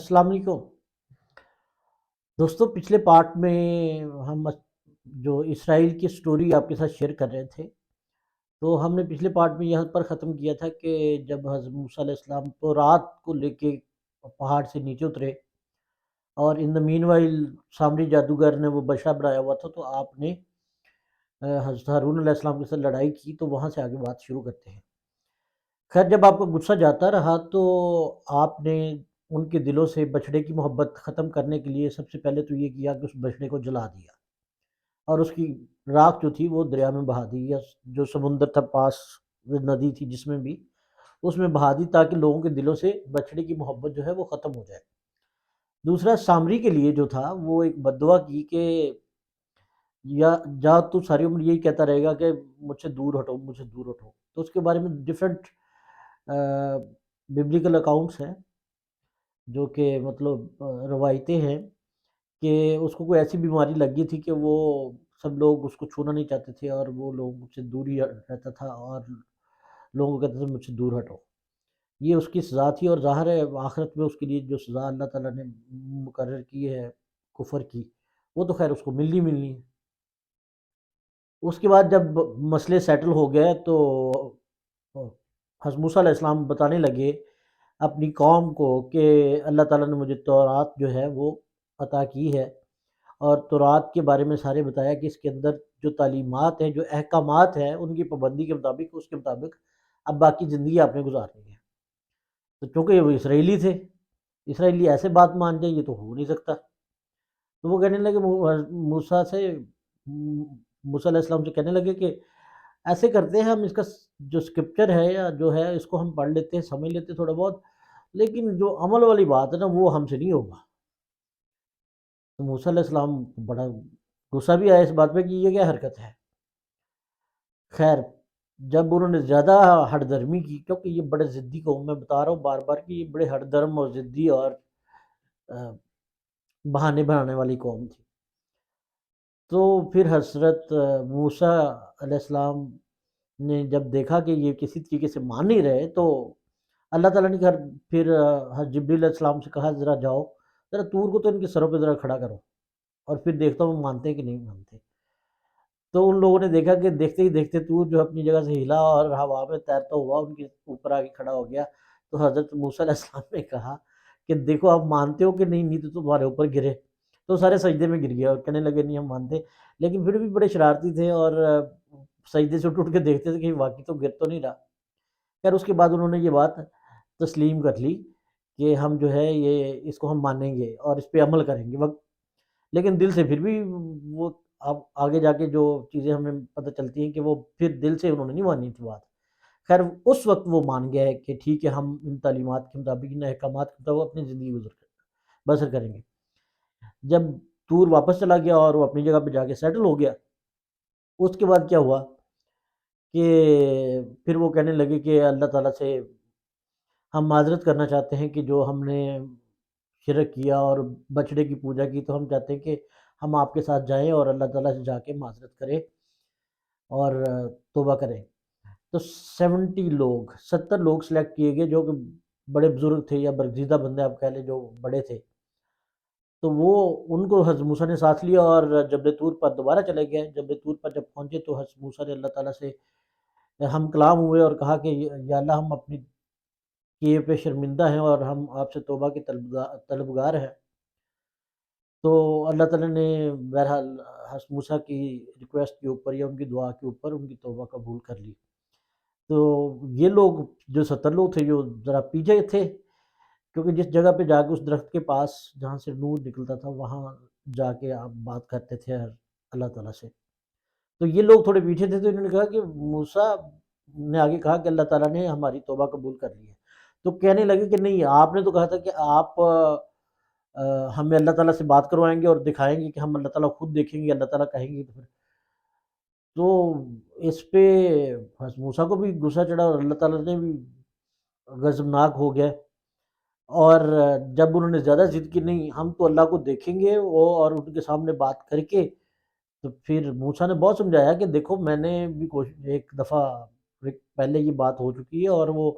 السلام علیکم دوستوں، پچھلے پارٹ میں ہم جو اسرائیل کی سٹوری آپ کے ساتھ شیئر کر رہے تھے، تو ہم نے پچھلے پارٹ میں یہاں پر ختم کیا تھا کہ جب حضرت موسیٰ علیہ السلام تو رات کو لے کے پہاڑ سے نیچے اترے، اور ان دا مین وائل سامری جادوگر نے وہ بچڑا بنایا ہوا تھا، تو آپ نے حضرت ہارون علیہ السلام کے ساتھ لڑائی کی، تو وہاں سے آگے بات شروع کرتے ہیں۔ خیر، جب آپ کا غصہ جاتا رہا تو آپ نے ان کے دلوں سے بچھڑے کی محبت ختم کرنے کے لیے سب سے پہلے تو یہ کیا کہ اس بچھڑے کو جلا دیا، اور اس کی راکھ جو تھی وہ دریا میں بہا دی، یا جو سمندر تھا پاس، ندی تھی جس میں بھی، اس میں بہا دی، تاکہ لوگوں کے دلوں سے بچھڑے کی محبت جو ہے وہ ختم ہو جائے۔ دوسرا، سامری کے لیے جو تھا وہ ایک بد دعا کی کہ یا جا تو ساری عمر یہی کہتا رہے گا کہ مجھ سے دور ہٹو، مجھ سے دور ہٹو۔ تو اس کے بارے میں ڈفرینٹ ببلیکل اکاؤنٹس ہیں، جو کہ مطلب روایتیں ہیں کہ اس کو کوئی ایسی بیماری لگ گئی تھی کہ وہ سب لوگ اس کو چھونا نہیں چاہتے تھے، اور وہ لوگ اس سے دور ہی رہتا تھا، اور لوگوں کو کہتے تھے مجھ سے دور ہٹو۔ یہ اس کی سزا تھی، اور ظاہر ہے آخرت میں اس کے لیے جو سزا اللہ تعالیٰ نے مقرر کی ہے کفر کی، وہ تو خیر اس کو ملنی ملنی ہے۔ اس کے بعد جب مسئلے سیٹل ہو گئے تو حضرت موسیٰ علیہ السلام بتانے لگے اپنی قوم کو کہ اللہ تعالیٰ نے مجھے تورات جو ہے وہ عطا کی ہے، اور تورات کے بارے میں سارے بتایا کہ اس کے اندر جو تعلیمات ہیں، جو احکامات ہیں، ان کی پابندی کے مطابق، اس کے مطابق اب باقی زندگی آپ نے گزارنی ہے۔ تو چونکہ وہ اسرائیلی تھے، اسرائیلی ایسے بات مان جائے یہ تو ہو نہیں سکتا، تو وہ کہنے لگے موسیٰ علیہ السلام سے کہنے لگے کہ ایسے کرتے ہیں ہم، اس کا جو اسکرپچر ہے یا جو ہے اس کو ہم پڑھ لیتے ہیں، سمجھ لیتے ہیں تھوڑا بہت، لیکن جو عمل والی بات ہے نا وہ ہم سے نہیں ہوگا۔ تو موسیٰ علیہ السلام کو بڑا غصہ بھی آیا اس بات پہ کہ یہ کیا حرکت ہے۔ خیر، جب انہوں نے زیادہ ہٹ درمی کی، کیونکہ یہ بڑے ضدی قوم، میں بتا رہا ہوں بار بار کہ یہ بڑے ہٹ درم اور ضدی اور بہانے بنانے والی قوم تھی، تو پھر حضرت موسیٰ علیہ السلام نے جب دیکھا کہ یہ کسی طریقے سے مان نہیں رہے، تو اللہ تعالیٰ نے پھر حضرت جبریل علیہ السلام سے کہا ذرا جاؤ، ذرا طور کو تو ان کے سروں پہ ذرا کھڑا کرو، اور پھر دیکھتا ہوں وہ مانتے ہیں کہ نہیں مانتے۔ تو ان لوگوں نے دیکھا کہ دیکھتے ہی دیکھتے طور جو اپنی جگہ سے ہلا اور ہوا میں تیرتا ہوا ان کے اوپر آ کے کھڑا ہو گیا۔ تو حضرت موسیٰ علیہ السلام نے کہا کہ دیکھو آپ مانتے ہو کہ نہیں، نہیں تو تمہارے اوپر گرے۔ تو سارے سجدے میں گر گیا اور کہنے لگے نہیں ہم مانتے، لیکن پھر بھی بڑے شرارتی تھے، اور سجدے سے اٹھ اٹھ کے دیکھتے تھے کہ واقعی تو گر تو نہیں رہا۔ خیر، اس کے بعد انہوں نے یہ بات تسلیم کر لی کہ ہم جو ہے یہ اس کو ہم مانیں گے اور اس پہ عمل کریں گے وقت، لیکن دل سے پھر بھی وہ، اب آگے جا کے جو چیزیں ہمیں پتہ چلتی ہیں کہ وہ پھر دل سے انہوں نے نہیں مانی تھی بات۔ خیر، اس وقت وہ مان گیا ہے کہ ٹھیک ہے ہم ان تعلیمات کے مطابق، ان احکامات کے مطابق اپنی زندگی بسر کریں گے۔ جب طور واپس چلا گیا اور وہ اپنی جگہ پہ جا کے سیٹل ہو گیا، اس کے بعد کیا ہوا کہ پھر وہ کہنے لگے کہ اللہ تعالیٰ سے ہم معذرت کرنا چاہتے ہیں کہ جو ہم نے شرک کیا اور بچڑے کی پوجا کی، تو ہم چاہتے ہیں کہ ہم آپ کے ساتھ جائیں اور اللہ تعالیٰ سے جا کے معذرت کریں اور توبہ کریں۔ تو 70 لوگ سلیکٹ کیے گئے جو کہ بڑے بزرگ تھے یا برگزیدہ بندے آپ کہہ لیں، جو بڑے تھے، تو وہ ان کو حضرت موسیٰ نے ساتھ لیا اور جبل طور پر دوبارہ چلے گئے۔ جبل طور پر جب پہنچے تو حضرت موسیٰ نے اللہ تعالیٰ سے ہم کلام ہوئے اور کہا کہ یا اللہ، ہم اپنی کیے پہ شرمندہ ہیں اور ہم آپ سے توبہ کے طلبگار ہیں۔ تو اللہ تعالیٰ نے بہرحال حضرت موسیٰ کی ریکویسٹ کے اوپر یا ان کی دعا کے اوپر ان کی توبہ قبول کر لی۔ تو یہ لوگ جو 70 لوگ تھے جو ذرا پیچھے تھے، کیونکہ جس جگہ پہ جا کے اس درخت کے پاس جہاں سے نور نکلتا تھا وہاں جا کے آپ بات کرتے تھے اللہ تعالیٰ سے، تو یہ لوگ تھوڑے پیچھے تھے، تو انہوں نے کہا کہ موسیٰ نے آگے کہا کہ اللہ تعالیٰ نے ہماری توبہ قبول کر لی ہے۔ تو کہنے لگے کہ نہیں، آپ نے تو کہا تھا کہ آپ ہمیں اللہ تعالیٰ سے بات کروائیں گے اور دکھائیں گے کہ ہم اللہ تعالیٰ خود دیکھیں گے، اللہ تعالیٰ کہیں گے تو پھر۔ تو اس پہ حضرت موسیٰ کو بھی غصہ چڑھا اور اللہ تعالیٰ نے بھی غضبناک ہو گیا، اور جب انہوں نے زیادہ ضد کی نہیں ہم تو اللہ کو دیکھیں گے وہ، اور ان کے سامنے بات کر کے، تو پھر موسیٰ نے بہت سمجھایا کہ دیکھو میں نے بھی ایک دفعہ پہلے یہ بات ہو چکی ہے، اور وہ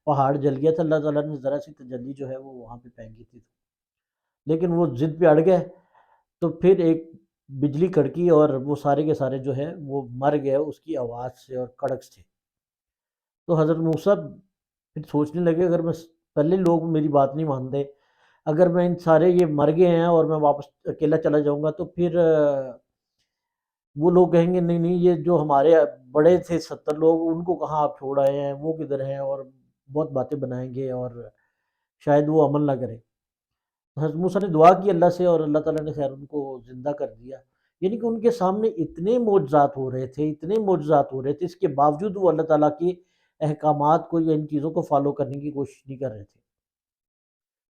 پہاڑ جل گیا تھا، اللہ تعالیٰ نے ذرا سی تجلی جو ہے وہ وہاں پہ پھینکی تھی۔ لیکن وہ ضد پہ اڑ گئے، تو پھر ایک بجلی کڑکی اور وہ سارے کے سارے جو ہے وہ مر گئے اس کی آواز سے اور کڑک سے۔ تو حضرت موسیٰ پھر سوچنے لگے، اگر میں پہلے لوگ میری بات نہیں مانتے، اگر میں ان سارے یہ مر گئے ہیں اور میں واپس اکیلا چلا جاؤں گا تو پھر وہ لوگ کہیں گے نہیں نہیں، یہ جو ہمارے بڑے تھے 70 لوگ، ان کو کہاں آپ چھوڑ آئے ہیں، وہ کدھر ہیں، اور بہت باتیں بنائیں گے اور شاید وہ عمل نہ کرے۔ حضرت موسیٰ نے دعا کی اللہ سے، اور اللہ تعالیٰ نے خیر ان کو زندہ کر دیا۔ یعنی کہ ان کے سامنے اتنے معجزات ہو رہے تھے، اتنے معجزات ہو رہے تھے، اس کے باوجود وہ اللہ تعالیٰ کے احکامات کو یا ان چیزوں کو فالو کرنے کی کوشش نہیں کر رہے تھے۔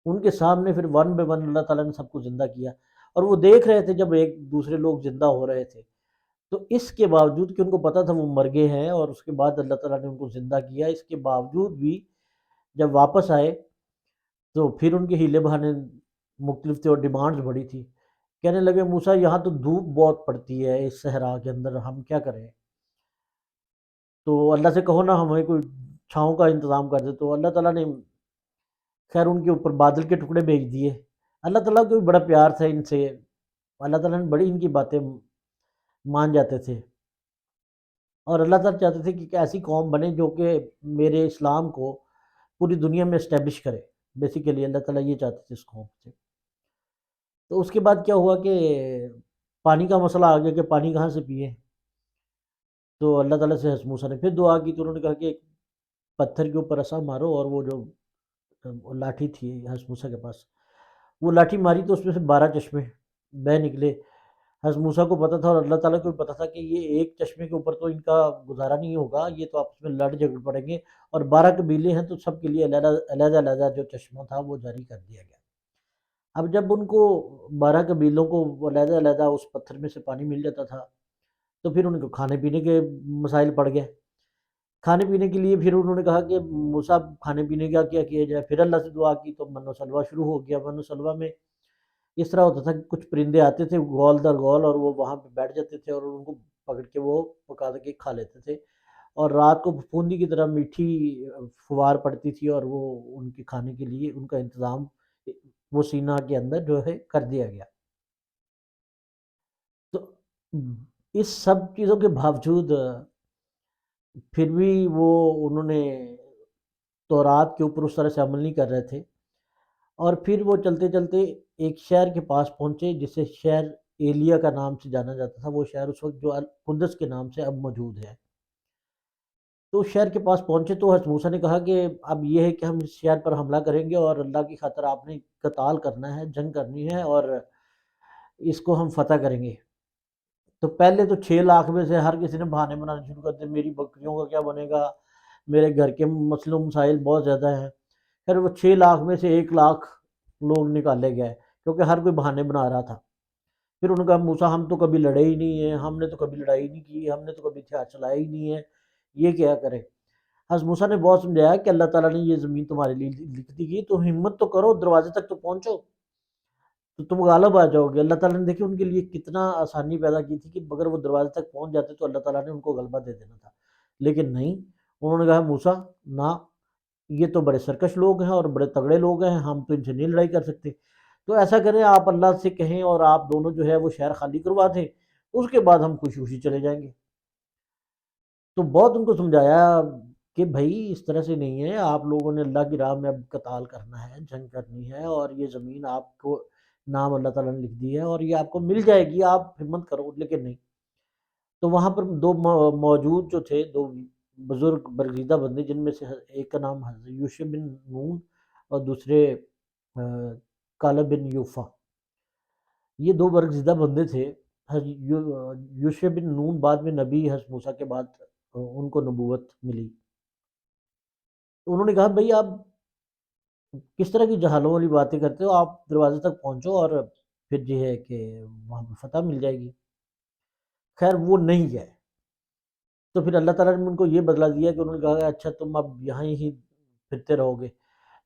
ان کے سامنے پھر ون بے ون اللہ تعالیٰ نے سب کو زندہ کیا، اور وہ دیکھ رہے تھے جب ایک دوسرے لوگ زندہ ہو رہے تھے، تو اس کے باوجود کہ ان کو پتہ تھا وہ مر گئے ہیں، اور اس کے بعد اللہ تعالیٰ نے ان کو زندہ کیا، اس کے باوجود بھی جب واپس آئے تو پھر ان کے ہیلے بہانے مختلف تھے اور ڈیمانڈز بڑی تھی۔ کہنے لگے موسیٰ یہاں تو دھوپ بہت پڑتی ہے اس صحرا کے اندر، ہم کیا کریں؟ تو اللہ سے کہو نا ہمیں کوئی چھاؤں کا انتظام کر دے۔ تو اللہ تعالیٰ نے خیر ان کے اوپر بادل کے ٹکڑے بھیج دیے۔ اللہ تعالیٰ کو بھی بڑا پیار تھا ان سے، اللہ تعالیٰ نے بڑی ان کی باتیں مان جاتے تھے، اور اللہ تعالیٰ چاہتے تھے کہ ایک ایسی قوم بنے جو کہ میرے اسلام کو پوری دنیا میں اسٹیبلش کرے۔ بیسیکلی اللہ تعالیٰ یہ چاہتے تھے اس قوم سے۔ تو اس کے بعد کیا ہوا کہ پانی کا مسئلہ آ گیا کہ پانی کہاں سے پیے۔ تو اللہ تعالیٰ سے حضرت موسیٰ نے پھر دعا کی، تو انہوں نے کہا کہ ایک پتھر کے اوپر عصا مارو، اور وہ جو لاٹھی تھی حضرت موسیٰ کے پاس، وہ لاٹھی ماری تو اس میں سے 12 چشمے بہہ نکلے۔ حضرت موسیٰ کو پتہ تھا اور اللہ تعالیٰ کو بھی پتہ تھا کہ یہ ایک چشمے کے اوپر تو ان کا گزارا نہیں ہوگا، یہ تو آپس میں لڑ جھگڑ پڑیں گے، اور 12 قبیلے ہیں تو سب کے لیے علیحدہ علیحدہ علیحدہ جو چشمہ تھا وہ جاری کر دیا گیا۔ اب جب ان کو 12 قبیلوں کو علیحدہ علیحدہ اس پتھر میں سے پانی مل جاتا تھا، تو پھر ان کو کھانے پینے کے مسائل پڑ گئے۔ کھانے پینے کے لیے پھر انہوں نے کہا کہ موسیٰ کھانے پینے کا کیا کیا جائے، پھر اللہ سے دعا کی تو من و سلوہ شروع ہو گیا۔ من و سلوہ میں اس طرح ہوتا تھا کہ کچھ پرندے آتے تھے گول در گول، اور وہ وہاں پہ بیٹھ جاتے تھے اور ان کو پکڑ کے وہ پکا کے کھا لیتے تھے، اور رات کو پھوندی کی طرح میٹھی فوار پڑتی تھی، اور وہ ان کے کھانے کے لیے ان کا انتظام وہ سینا کے اندر جو ہے کر دیا گیا۔ تو اس سب چیزوں کے باوجود پھر بھی وہ انہوں نے تورات کے اوپر اس طرح سے عمل نہیں کر رہے تھے، اور پھر وہ چلتے چلتے ایک شہر کے پاس پہنچے جسے شہر ایلیا کا نام سے جانا جاتا تھا۔ وہ شہر اس وقت جو القدس کے نام سے اب موجود ہے۔ تو اس شہر کے پاس پہنچے تو حضرت موسیٰ نے کہا کہ اب یہ ہے کہ ہم اس شہر پر حملہ کریں گے، اور اللہ کی خاطر آپ نے قتال کرنا ہے، جنگ کرنی ہے، اور اس کو ہم فتح کریں گے۔ تو پہلے تو 6 لاکھ میں سے ہر کسی نے بہانے بنانے شروع کر دیے، میری بکریوں کا کیا بنے گا، میرے گھر کے مسئلے و مسائل بہت زیادہ ہیں۔ پھر وہ 6 لاکھ میں سے 1 لاکھ لوگ نکالے گئے، کیونکہ ہر کوئی بہانے بنا رہا تھا۔ پھر انہوں نے کہا موسیٰ ہم تو کبھی لڑے ہی نہیں ہیں، ہم نے تو کبھی لڑائی نہیں کی، ہم نے تو کبھی ہتھیار چلایا ہی نہیں ہے، یہ کیا کریں۔ حضرت موسیٰ نے بہت سمجھایا کہ اللہ تعالیٰ نے یہ زمین تمہارے لیے لکھ دی گئی، تو ہمت تو کرو، دروازے تک تو پہنچو، تو تم غالب آ جاؤ گے۔ اللہ تعالیٰ نے دیکھیں ان کے لیے کتنا آسانی پیدا کی تھی کہ اگر وہ دروازے تک پہنچ جاتے تو اللہ تعالیٰ نے ان کو غلبہ دے دینا تھا، لیکن نہیں، انہوں نے کہا موسیٰ نہ، یہ تو بڑے سرکش لوگ ہیں اور بڑے تگڑے لوگ ہیں، ہم تو ان سے نہیں لڑائی کر سکتے۔ تو ایسا کریں آپ اللہ سے کہیں اور آپ دونوں جو ہے وہ شہر خالی کروا دیں، اس کے بعد ہم خوشی خوشی چلے جائیں گے۔ تو بہت ان کو سمجھایا کہ بھائی اس طرح سے نہیں ہے، آپ لوگوں نے اللہ کی راہ میں اب قتال کرنا ہے، جنگ کرنی ہے، اور یہ زمین آپ کو نام اللہ تعالیٰ نے لکھ دی ہے اور یہ آپ کو مل جائے گی، آپ ہمت کرو، لیکن نہیں۔ تو وہاں پر دو موجود جو تھے، دو بزرگ برگزیدہ بندے، جن میں سے ایک کا نام حضرت یوشع بن نون اور دوسرے کالب بن یوفا، یہ دو برگزیدہ بندے تھے۔ یوشع بن نون بعد میں نبی، حضرت موسیٰ کے بعد ان کو نبوت ملی۔ تو انہوں نے کہا بھائی آپ کس طرح کی جہالوں والی باتیں کرتے ہو، آپ دروازے تک پہنچو اور پھر جو ہے کہ وہاں پہ فتح مل جائے گی۔ خیر وہ نہیں گئے، تو پھر اللہ تعالیٰ نے ان کو یہ بدلا دیا کہ انہوں نے کہا اچھا تم اب یہاں ہی پھرتے رہو گے۔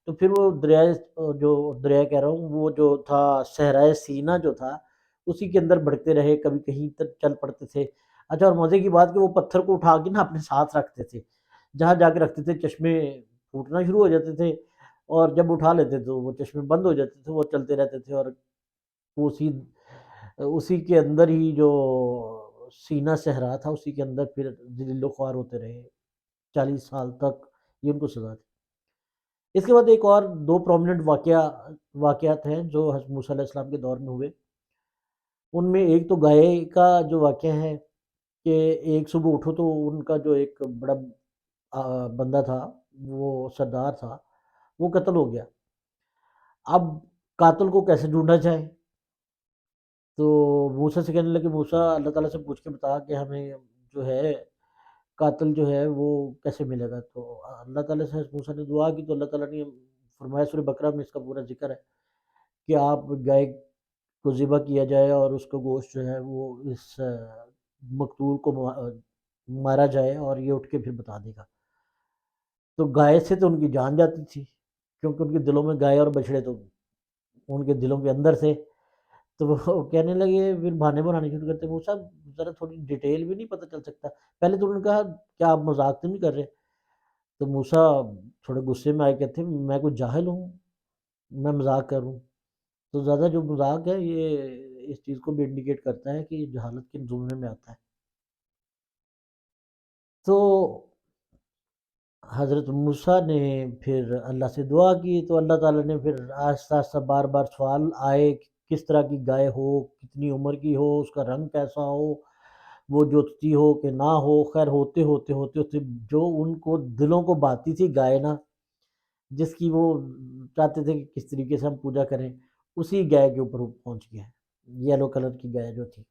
تو پھر وہ دریا کہہ رہا ہوں، وہ جو تھا صحرائے سینا جو تھا، اسی کے اندر بڑھتے رہے، کبھی کہیں تک چل پڑتے تھے۔ اچھا، اور مزے کی بات کہ وہ پتھر کو اٹھا کے نا اپنے ساتھ رکھتے تھے، جہاں جا کے رکھتے تھے چشمے پھوٹنا شروع ہو جاتے تھے، اور جب اٹھا لیتے تو وہ چشمے بند ہو جاتے تھے، وہ چلتے رہتے تھے، اور اسی اسی کے اندر ہی جو سینہ صحرا تھا اسی کے اندر پھر ذلیل و خوار ہوتے رہے 40 سال تک، یہ ان کو سزا تھی۔ اس کے بعد ایک اور دو پرومننٹ واقعات ہیں جو حضرت موسیٰ علیہ السلام کے دور میں ہوئے۔ ان میں ایک تو گائے کا جو واقعہ ہے کہ ایک صبح اٹھو تو ان کا جو ایک بڑا بندہ تھا، وہ سردار تھا، وہ قتل ہو گیا۔ اب قاتل کو کیسے ڈھونڈا جائے؟ تو موسیٰ سے کہنے لگے موسیٰ اللہ تعالیٰ سے پوچھ کے بتا کہ ہمیں جو ہے قاتل جو ہے وہ کیسے ملے گا؟ تو اللہ تعالیٰ سے موسیٰ نے دعا کی تو اللہ تعالیٰ نے فرمایا، سورہ بقرہ میں اس کا پورا ذکر ہے کہ آپ گائے کو ذبح کیا جائے اور اس کا گوشت جو ہے وہ اس مقتول کو مارا جائے اور یہ اٹھ کے پھر بتا دے گا۔ تو گائے سے تو ان کی جان جاتی تھی، کیونکہ ان کے دلوں میں گائے اور بچھڑے تو ان کے دلوں کے اندر سے، تو وہ کہنے لگے، پھر بہانے بنانے شروع کرتے، وہ صاحب ذرا تھوڑی ڈیٹیل بھی نہیں پتہ چل سکتا؟ پہلے تو انہوں نے کہا کیا آپ مذاق تو نہیں کر رہے؟ تو موسیٰ تھوڑے غصے میں آئے، کہتے میں کوئی جاہل ہوں میں مذاق کروں؟ تو زیادہ جو مذاق ہے یہ اس چیز کو بھی انڈیکیٹ کرتا ہے کہ یہ جہالت کے زمرے میں آتا ہے۔ تو حضرت موسیٰ نے پھر اللہ سے دعا کی تو اللہ تعالیٰ نے پھر آہستہ آہستہ بار بار سوال آئے کہ کس طرح کی گائے ہو، کتنی عمر کی ہو، اس کا رنگ کیسا ہو، وہ جوتتی ہو کہ نہ ہو۔ خیر ہوتے ہوتے ہوتے ہوتے جو ان کو دلوں کو باتی تھی گائے نا، جس کی وہ چاہتے تھے کہ کس طریقے سے ہم پوجا کریں، اسی گائے کے اوپر وہ پہنچ گیا ہے، یلو کلر کی گائے جو تھی۔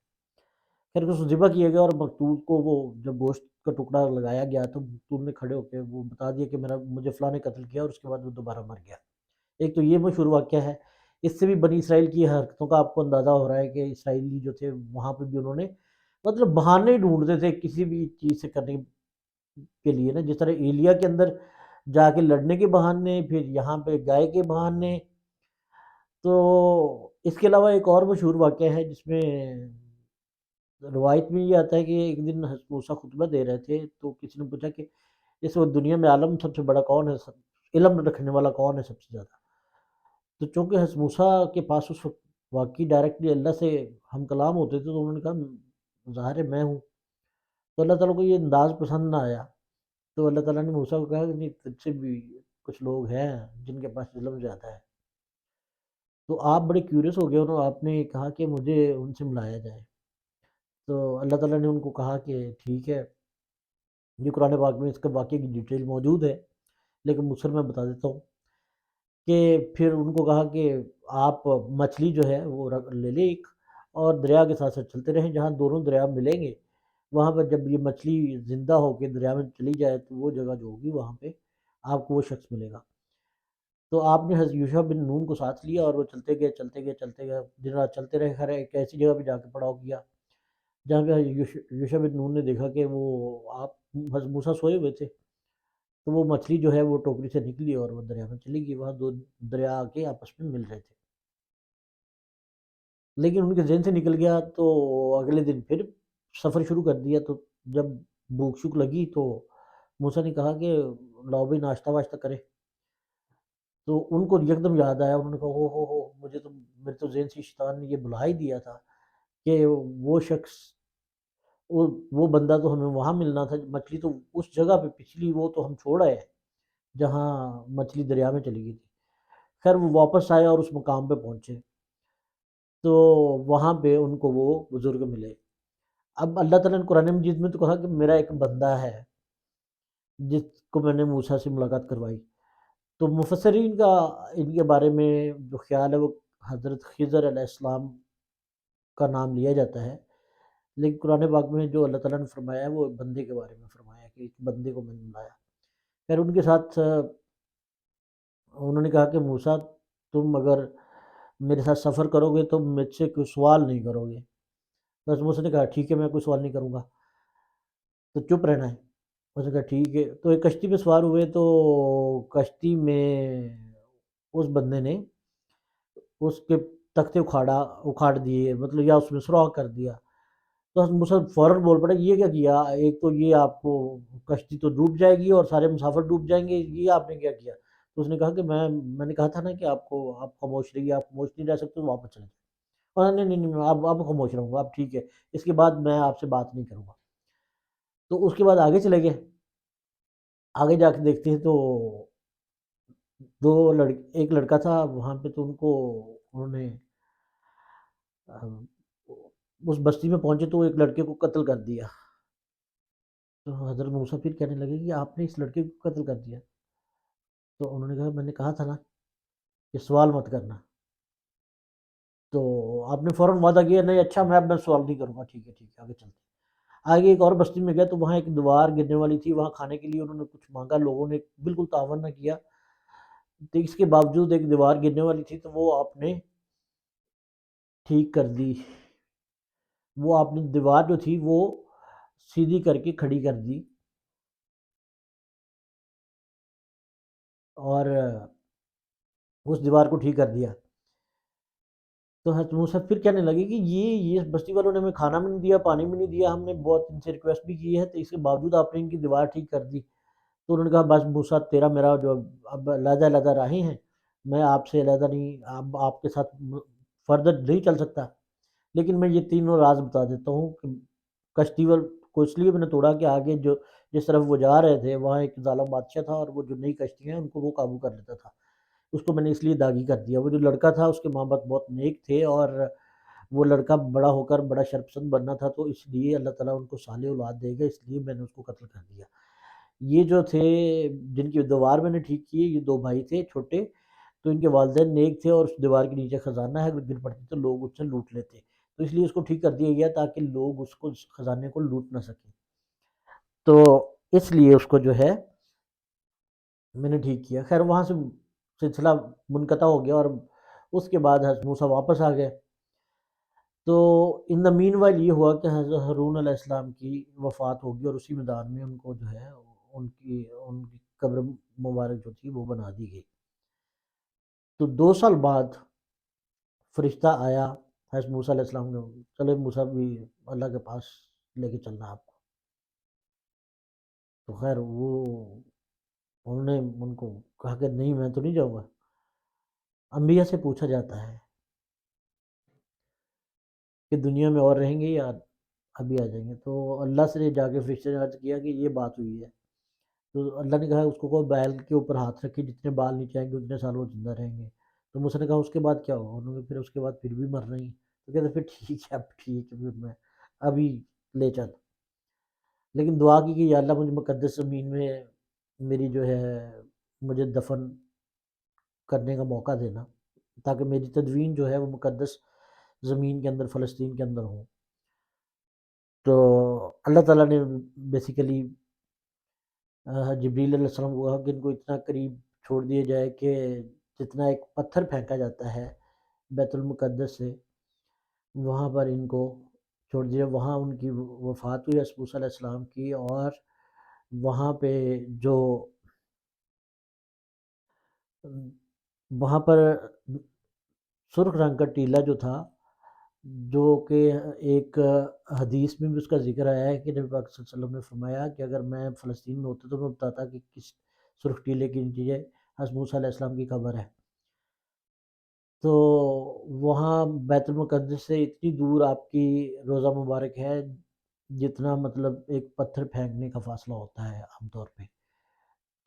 پھر اس کو ذبح کیا گیا اور مقتول کو وہ جب گوشت کا ٹکڑا لگایا گیا تو مقتول نے کھڑے ہو کے وہ بتا دیا کہ مجھے فلاں نے قتل کیا، اور اس کے بعد وہ دوبارہ مر گیا۔ ایک تو یہ مشہور واقعہ ہے، اس سے بھی بنی اسرائیل کی حرکتوں کا آپ کو اندازہ ہو رہا ہے کہ اسرائیلی جو تھے وہاں پہ بھی انہوں نے مطلب بہانے ڈھونڈتے تھے کسی بھی چیز سے کرنے کے لیے نا، جس طرح ایلیا کے اندر جا کے لڑنے کے بہانے، پھر یہاں پہ گائے کے بہانے۔ تو اس کے علاوہ ایک اور مشہور واقعہ ہے جس میں روایت میں یہ آتا ہے کہ ایک دن حضرت موسیٰ خطبہ دے رہے تھے تو کسی نے پوچھا کہ اس وقت دنیا میں عالم سب سے بڑا کون ہے، علم رکھنے والا کون ہے سب سے زیادہ؟ تو چونکہ حضرت موسیٰ کے پاس اس وقت واقعی ڈائریکٹلی اللہ سے ہم کلام ہوتے تھے تو انہوں نے کہا ظاہر ہے میں ہوں۔ تو اللہ تعالیٰ کو یہ انداز پسند نہ آیا، تو اللہ تعالیٰ نے موسیٰ کو کہا کہ نہیں، تجھ سے بھی کچھ لوگ ہیں جن کے پاس علم زیادہ ہے۔ تو آپ بڑے کیوریس ہو گئے اور آپ نے کہا کہ مجھے ان سے ملایا جائے۔ تو اللہ تعالیٰ نے ان کو کہا کہ ٹھیک ہے، یہ قرآن پاک میں اس کے واقعے کی ڈیٹیل موجود ہے، لیکن مجھ سے میں بتا دیتا ہوں کہ پھر ان کو کہا کہ آپ مچھلی جو ہے وہ لے لیں ایک، اور دریا کے ساتھ ساتھ چلتے رہیں، جہاں دونوں دریا ملیں گے وہاں پر جب یہ مچھلی زندہ ہو کے دریا میں چلی جائے تو وہ جگہ جو ہوگی وہاں پہ آپ کو وہ شخص ملے گا۔ تو آپ نے حضرت یوشع بن نون کو ساتھ لیا اور وہ چلتے گئے چلتے گئے چلتے گئے، دن رات چلتے رہے۔ خیر ایک ایسی جگہ پہ جا کے پڑاؤ کیا جہاں پہ یوشع بن نون نے دیکھا کہ وہ آپ حضرت موسیٰ سوئے ہوئے تھے، تو وہ مچھلی جو ہے وہ ٹوکری سے نکلی اور وہ دریا میں چلی گئی، وہاں دو دریا آ کے آپس میں مل رہے تھے، لیکن ان کے ذہن سے نکل گیا۔ تو اگلے دن پھر سفر شروع کر دیا، تو جب بھوک شوک لگی تو موسیٰ نے کہا کہ لاؤ بھائی ناشتہ واشتہ کرے۔ تو ان کو یکدم یاد آیا، انہوں نے کہا ہو مجھے تو میرے تو ذہن سے شیطان نے یہ بلا ہی دیا تھا کہ وہ شخص وہ بندہ تو ہمیں وہاں ملنا تھا، مچھلی تو اس جگہ پہ پچھلی وہ تو ہم چھوڑ آئے جہاں مچھلی دریا میں چلی گئی تھی۔ خیر وہ واپس آئے اور اس مقام پہ پہنچے تو وہاں پہ ان کو وہ بزرگ ملے۔ اب اللہ تعالیٰ نے قرآن مجید میں تو کہا کہ میرا ایک بندہ ہے جس کو میں نے موسیٰ سے ملاقات کروائی، تو مفسرین کا ان کے بارے میں جو خیال ہے وہ حضرت خضر علیہ السلام کا نام لیا جاتا ہے، لیکن قرآن پاک میں جو اللہ تعالیٰ نے فرمایا ہے وہ بندے کے بارے میں فرمایا ہے کہ ایک بندے کو میں نے بلایا۔ پھر ان کے ساتھ انہوں نے کہا کہ موسیٰ تم اگر میرے ساتھ سفر کرو گے تو مجھ سے کوئی سوال نہیں کرو گے۔ بس موسیٰ نے کہا ٹھیک ہے میں کوئی سوال نہیں کروں گا، تو چپ رہنا ہے۔ اس نے کہا ٹھیک ہے، تو ایک کشتی پہ سوار ہوئے تو کشتی میں اس بندے نے اس کے تختے اکھاڑ دیے، مطلب یا اس میں سوراخ کر دیا۔ تو حضرت موسیٰ فوراً بول پڑے یہ کیا کیا، ایک تو یہ آپ کو کشتی تو ڈوب جائے گی اور سارے مسافر ڈوب جائیں گے، یہ آپ نے کیا کیا؟ تو اس نے کہا کہ میں نے کہا تھا نا کہ آپ خاموش رہیے، آپ خاموش نہیں رہ سکتے تو واپس چلے جائیں۔ اور نہیں نہیں نہیں، اب خاموش رہوں گا، اب ٹھیک ہے، اس کے بعد میں آپ سے بات نہیں کروں گا۔ تو اس کے بعد آگے چلے گئے، آگے جا کے دیکھتے ہیں تو ایک لڑکا تھا وہاں پہ، تو انہوں نے اس بستی میں پہنچے تو ایک لڑکے کو قتل کر دیا۔ تو حضرت موسیٰ پھر کہنے لگے کہ آپ نے اس لڑکے کو قتل کر دیا؟ تو انہوں نے کہا میں نے کہا تھا نا کہ سوال مت کرنا۔ تو آپ نے فوراً وعدہ کیا نہیں، اچھا میں اب میں سوال نہیں کروں گا، ٹھیک ہے ٹھیک ہے، آگے چلتے ہیں۔ آگے ایک اور بستی میں گئے تو وہاں ایک دیوار گرنے والی تھی، وہاں کھانے کے لیے انہوں نے کچھ مانگا، لوگوں نے بالکل تعاون نہ کیا، تو اس کے باوجود ایک دیوار گرنے والی تھی تو وہ آپ نے ٹھیک کر دی، وہ آپ نے دیوار جو تھی وہ سیدھی کر کے کھڑی کر دی، اور اس دیوار کو ٹھیک کر دیا۔ تو حضرت موسیٰ پھر کہنے لگے کہ یہ بستی والوں نے ہمیں کھانا بھی نہیں دیا، پانی بھی نہیں دیا، ہم نے بہت ان سے ریکویسٹ بھی کی ہے، تو اس کے باوجود آپ نے ان کی دیوار ٹھیک کر دی۔ تو انہوں نے کہا بس موسیٰ تیرا میرا جو اب علیحدہ علیحدہ راہیں ہیں، میں آپ سے علیحدہ نہیں، اب آپ کے ساتھ فردر نہیں چل سکتا، لیکن میں یہ تینوں راز بتا دیتا ہوں کہ کشتی کو اس لیے میں نے توڑا کہ آگے جو جس طرف وہ جا رہے تھے وہاں ایک ظالم بادشاہ تھا، اور وہ جو نئی کشتیاں ہیں ان کو وہ قابو کر لیتا تھا، اس کو میں نے اس لیے داغی کر دیا۔ وہ جو لڑکا تھا اس کے ماں باپ بہت نیک تھے، اور وہ لڑکا بڑا ہو کر بڑا شرپسند بننا تھا، تو اس لیے اللہ تعالیٰ ان کو صالح اولاد دے گا، اس لیے میں نے اس کو قتل کر دیا۔ یہ جو تھے جن کی دیوار میں نے ٹھیک کی، یہ دو بھائی تھے چھوٹے، تو ان کے والدین نیک تھے، اور اس دیوار کے نیچے خزانہ ہے، اگر گر پڑتی تو لوگ اس سے لوٹ لیتے، تو اس لیے اس کو ٹھیک کر دیا گیا تاکہ لوگ اس خزانے کو لوٹ نہ سکیں۔ تو اس لیے اس کو جو ہے میں نے ٹھیک کیا۔ خیر وہاں سے سلسلہ منقطع ہو گیا، اور اس کے بعد حضرت موسیٰ واپس آ گئے۔ تو ان دا مین وائل یہ ہوا کہ حضرت ہارون علیہ السلام کی وفات ہوگی، اور اسی میدان میں ان کو جو ہے ان کی قبر مبارک جو تھی وہ بنا دی گئی۔ تو 2 سال بعد فرشتہ آیا حضرت موسیٰ علیہ السلام نے، چلے موسیٰ بھی اللہ کے پاس لے کے چلنا آپ کو۔ تو خیر انہوں نے ان کو کہا کہ نہیں میں تو نہیں جاؤں گا۔ انبیاء سے پوچھا جاتا ہے کہ دنیا میں اور رہیں گے یا ابھی آ جائیں گے، تو اللہ سے جا کے فرشتے نے عرض کیا کہ یہ بات ہوئی ہے، تو اللہ نے کہا اس کو بیل کے اوپر ہاتھ رکھے، جتنے بال نیچے آئیں گے اتنے سال وہ زندہ رہیں گے۔ تو موسیٰ نے کہا اس کے بعد کیا ہوگا؟ انہوں نے پھر اس کے بعد پھر بھی مرنا ہی، تو کہتے پھر ٹھیک ہے، اب ٹھیک ہے، پھر میں ابھی لے چل، لیکن دعا کی کہ یا اللہ مجھے مقدس زمین میں میری جو ہے مجھے دفن کرنے کا موقع دینا، تاکہ میری تدفین جو ہے وہ مقدس زمین کے اندر، فلسطین کے اندر ہو۔ تو اللہ تعالیٰ نے بیسیکلی جبریل علیہ السلام کو کہا کہ ان کو اتنا قریب چھوڑ دیا جائے کہ جتنا ایک پتھر پھینکا جاتا ہے بیت المقدس سے، وہاں پر ان کو چھوڑ دیا۔ وہاں ان کی وفات ہوئی حضرت موسیٰ علیہ السلام کی، اور وہاں پہ جو وہاں پر سرخ رنگ کا ٹیلہ جو تھا، جو کہ ایک حدیث میں بھی اس کا ذکر آیا ہے کہ نبی پاک صلی اللہ علیہ وسلم نے فرمایا کہ اگر میں فلسطین میں ہوتا تو میں بتاتا کہ کس سرخ ٹیلے کی نیچے حضرت موسیٰ علیہ السلام کی قبر ہے۔ تو وہاں بیت المقدس سے اتنی دور آپ کی روضہ مبارک ہے جتنا مطلب ایک پتھر پھینکنے کا فاصلہ ہوتا ہے عام طور پہ۔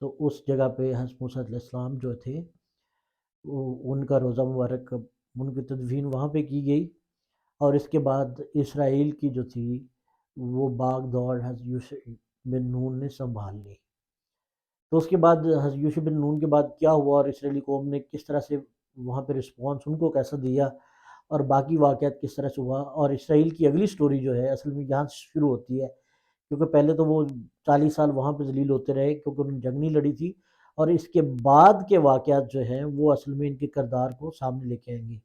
تو اس جگہ پہ حضرت موسیٰ علیہ السلام جو تھے ان کا روضہ مبارک، ان کی تدفین وہاں پہ کی گئی، اور اس کے بعد اسرائیل کی جو تھی وہ باغ دوڑ حضرت یوشع بن نون نے سنبھال لی۔ تو اس کے بعد حضرت یوشع بن نون کے بعد کیا ہوا، اور اسرائیلی قوم نے کس طرح سے وہاں پہ رسپانس ان کو کیسا دیا، اور باقی واقعات کس طرح سے ہوا، اور اسرائیل کی اگلی سٹوری جو ہے اصل میں یہاں سے شروع ہوتی ہے، کیونکہ پہلے تو وہ 40 سال وہاں پہ ذلیل ہوتے رہے کیونکہ انہوں نے جنگ نہیں لڑی تھی، اور اس کے بعد کے واقعات جو ہیں وہ اصل میں ان کے کردار کو سامنے لے کے آئیں گے۔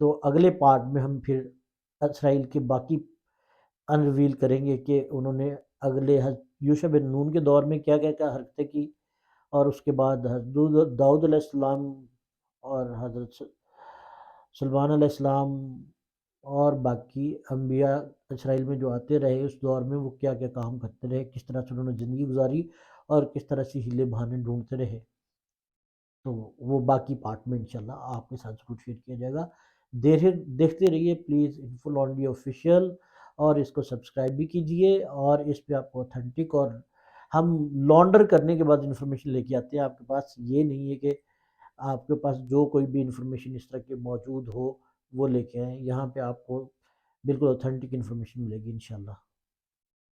تو اگلے پارٹ میں ہم پھر اسرائیل کے باقی انرویل کریں گے کہ انہوں نے اگلے حضرت یوشع بن نون کے دور میں کیا کیا کیا حرکتیں کی، اور اس کے بعد حضرت داؤد علیہ السلام اور حضرت سلیمان علیہ السلام اور باقی انبیاء اسرائیل میں جو آتے رہے اس دور میں وہ کیا کیا کام کرتے رہے، کس طرح سے انہوں نے زندگی گزاری، اور کس طرح سے ہیلے بہانے ڈھونڈتے رہے۔ تو وہ باقی پارٹ میں انشاءاللہ آپ کے ساتھ ضرور شیئر کیا جائے گا. دیکھتے رہیے پلیز انفو لانڈری آفیشیل، اور اس کو سبسکرائب بھی کیجئے، اور اس پہ آپ کو اوتھینٹک اور ہم لانڈر کرنے کے بعد انفارمیشن لے کے آتے ہیں آپ کے پاس. یہ نہیں ہے کہ آپ کے پاس جو کوئی بھی انفارمیشن اس طرح کے موجود ہو وہ لے کے آئیں. یہاں پہ آپ کو بالکل اوتھینٹک انفارمیشن ملے گی انشاءاللہ.